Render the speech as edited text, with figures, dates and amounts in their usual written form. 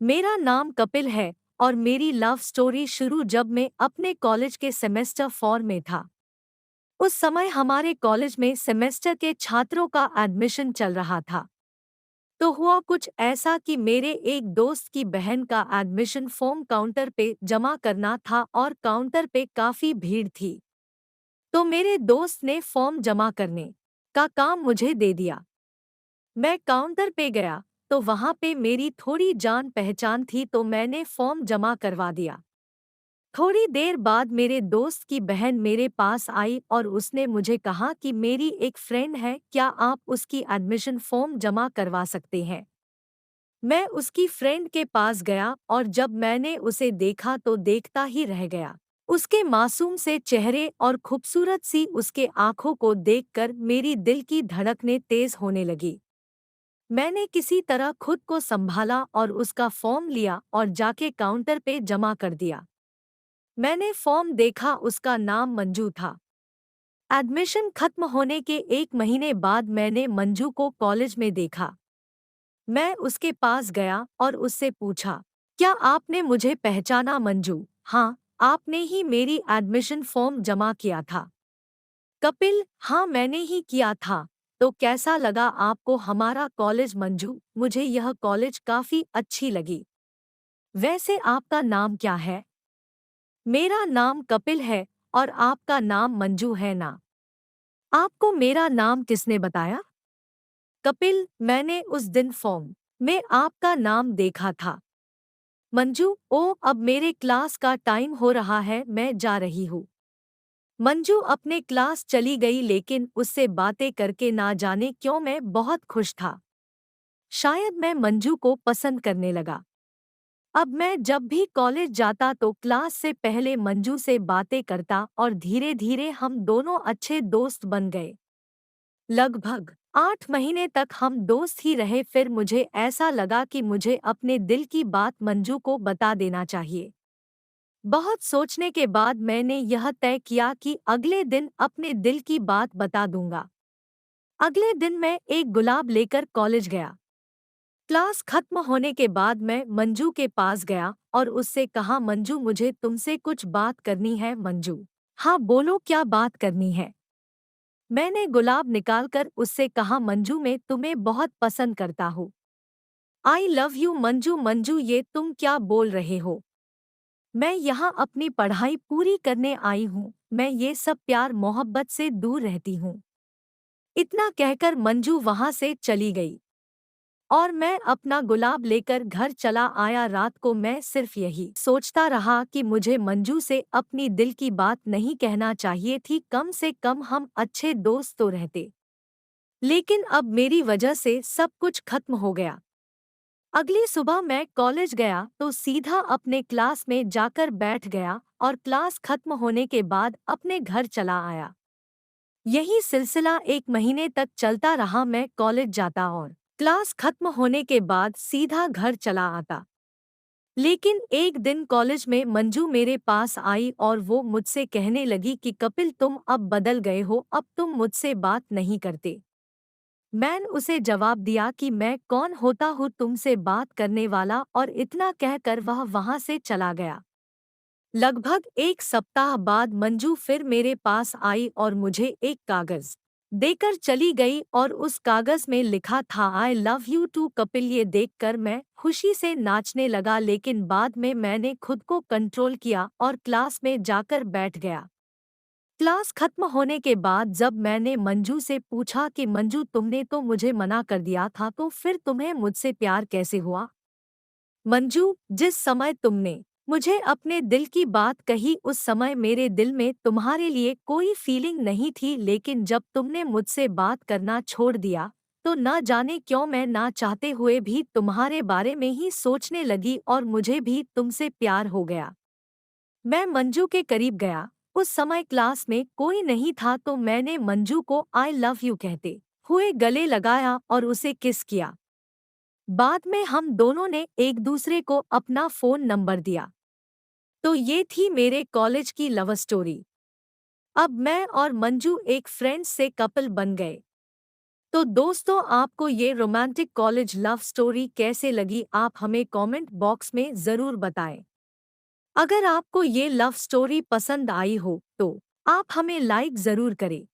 मेरा नाम कपिल है और मेरी लव स्टोरी शुरू जब मैं अपने कॉलेज के सेमेस्टर 4 में था। उस समय हमारे कॉलेज में सेमेस्टर के छात्रों का एडमिशन चल रहा था। तो हुआ कुछ ऐसा कि मेरे एक दोस्त की बहन का एडमिशन फॉर्म काउंटर पे जमा करना था और काउंटर पे काफी भीड़ थी। तो मेरे दोस्त ने फॉर्म जमा करने का काम मुझे दे दिया। मैं काउंटर पे गया तो वहां पे मेरी थोड़ी जान पहचान थी, तो मैंने फॉर्म जमा करवा दिया। थोड़ी देर बाद मेरे दोस्त की बहन मेरे पास आई और उसने मुझे कहा कि मेरी एक फ्रेंड है, क्या आप उसकी एडमिशन फॉर्म जमा करवा सकते हैं। मैं उसकी फ्रेंड के पास गया और जब मैंने उसे देखा तो देखता ही रह गया। उसके मासूम से चेहरे और खूबसूरत सी उसके आंखों को देखकर मेरी दिल की धड़कनें तेज होने लगी। मैंने किसी तरह खुद को संभाला और उसका फॉर्म लिया और जाके काउंटर पे जमा कर दिया। मैंने फॉर्म देखा, उसका नाम मंजू था। एडमिशन खत्म होने के 1 महीने बाद मैंने मंजू को कॉलेज में देखा। मैं उसके पास गया और उससे पूछा, क्या आपने मुझे पहचाना मंजू? हाँ, आपने ही मेरी एडमिशन फॉर्म जमा किया था। कपिल, हाँ मैंने ही किया था। तो कैसा लगा आपको हमारा कॉलेज मंजू? मुझे यह कॉलेज काफी अच्छी लगी। वैसे आपका नाम क्या है? मेरा नाम कपिल है और आपका नाम मंजू है ना? आपको मेरा नाम किसने बताया? कपिल, मैंने उस दिन फॉर्म में आपका नाम देखा था। मंजू, ओ अब मेरे क्लास का टाइम हो रहा है, मैं जा रही हूँ। मंजू अपने क्लास चली गई, लेकिन उससे बातें करके ना जाने क्यों मैं बहुत खुश था। शायद मैं मंजू को पसंद करने लगा। अब मैं जब भी कॉलेज जाता तो क्लास से पहले मंजू से बातें करता और धीरे धीरे हम दोनों अच्छे दोस्त बन गए। लगभग 8 महीने तक हम दोस्त ही रहे। फिर मुझे ऐसा लगा कि मुझे अपने दिल की बात मंजू को बता देना चाहिए। बहुत सोचने के बाद मैंने यह तय किया कि अगले दिन अपने दिल की बात बता दूंगा। अगले दिन मैं एक गुलाब लेकर कॉलेज गया। क्लास खत्म होने के बाद मैं मंजू के पास गया और उससे कहा, मंजू मुझे तुमसे कुछ बात करनी है। मंजू, हाँ बोलो, क्या बात करनी है? मैंने गुलाब निकालकर उससे कहा, मंजू मैं तुम्हें बहुत पसंद करता हूँ। आई लव यू मंजू। मंजू, ये तुम क्या बोल रहे हो? मैं यहाँ अपनी पढ़ाई पूरी करने आई हूँ, मैं ये सब प्यार मोहब्बत से दूर रहती हूँ। इतना कहकर मंजू वहाँ से चली गई और मैं अपना गुलाब लेकर घर चला आया। रात को मैं सिर्फ यही सोचता रहा कि मुझे मंजू से अपनी दिल की बात नहीं कहना चाहिए थी, कम से कम हम अच्छे दोस्त तो रहते। लेकिन अब मेरी वजह से सब कुछ खत्म हो गया। अगली सुबह मैं कॉलेज गया तो सीधा अपने क्लास में जाकर बैठ गया और क्लास खत्म होने के बाद अपने घर चला आया। यही सिलसिला 1 महीने तक चलता रहा। मैं कॉलेज जाता और क्लास खत्म होने के बाद सीधा घर चला आता। लेकिन एक दिन कॉलेज में मंजू मेरे पास आई और वो मुझसे कहने लगी कि कपिल, तुम अब बदल गए हो, अब तुम मुझसे बात नहीं करते। मैंने उसे जवाब दिया कि मैं कौन होता हूँ तुमसे बात करने वाला, और इतना कहकर वह वहाँ से चला गया। लगभग 1 सप्ताह बाद मंजू फिर मेरे पास आई और मुझे एक कागज देकर चली गई और उस कागज में लिखा था, I love you too Kapil. ये देखकर मैं खुशी से नाचने लगा, लेकिन बाद में मैंने खुद को कंट्रोल किया और क्लास में जाकर बैठ गया। क्लास खत्म होने के बाद जब मैंने मंजू से पूछा कि मंजू, तुमने तो मुझे मना कर दिया था, तो फिर तुम्हें मुझसे प्यार कैसे हुआ? मंजू, जिस समय तुमने मुझे अपने दिल की बात कही उस समय मेरे दिल में तुम्हारे लिए कोई फीलिंग नहीं थी, लेकिन जब तुमने मुझसे बात करना छोड़ दिया तो न जाने क्यों मैं ना चाहते हुए भी तुम्हारे बारे में ही सोचने लगी और मुझे भी तुमसे प्यार हो गया। मैं मंजू के करीब गया। उस समय क्लास में कोई नहीं था, तो मैंने मंजू को आई लव यू कहते हुए गले लगाया और उसे किस किया। बाद में हम दोनों ने एक दूसरे को अपना फोन नंबर दिया। तो ये थी मेरे कॉलेज की लव स्टोरी। अब मैं और मंजू एक फ्रेंड्स से कपल बन गए। तो दोस्तों, आपको ये रोमांटिक कॉलेज लव स्टोरी कैसे लगी, आप हमें कमेंट बॉक्स में ज़रूर बताएं। अगर आपको ये लव स्टोरी पसंद आई हो तो आप हमें लाइक ज़रूर करें।